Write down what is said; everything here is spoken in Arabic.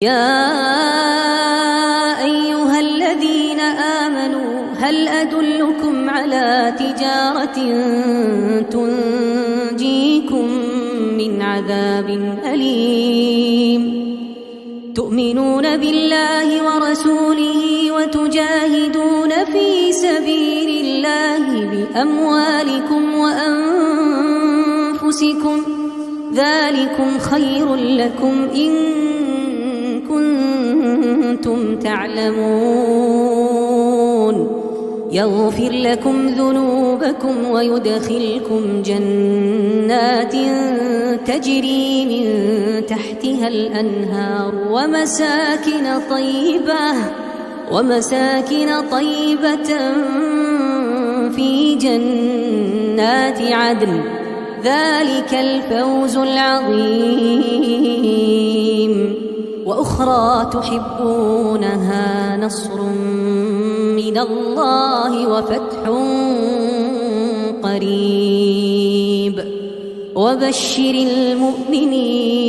يا أيها الذين آمنوا هل أدلكم على تجارة تنجيكم من عذاب أليم تؤمنون بالله ورسوله وتجاهدون في سبيل الله بأموالكم وأنفسكم ذلكم خير لكم إن كنتم تعلمون يغفر لكم ذنوبكم ويدخلكم جنات تجري من تحتها الأنهار ومساكن طيبة في جنات عدن ذلك الفوز العظيم وأخرى تحبونها نصر من الله وفتح قريب وبشر المؤمنين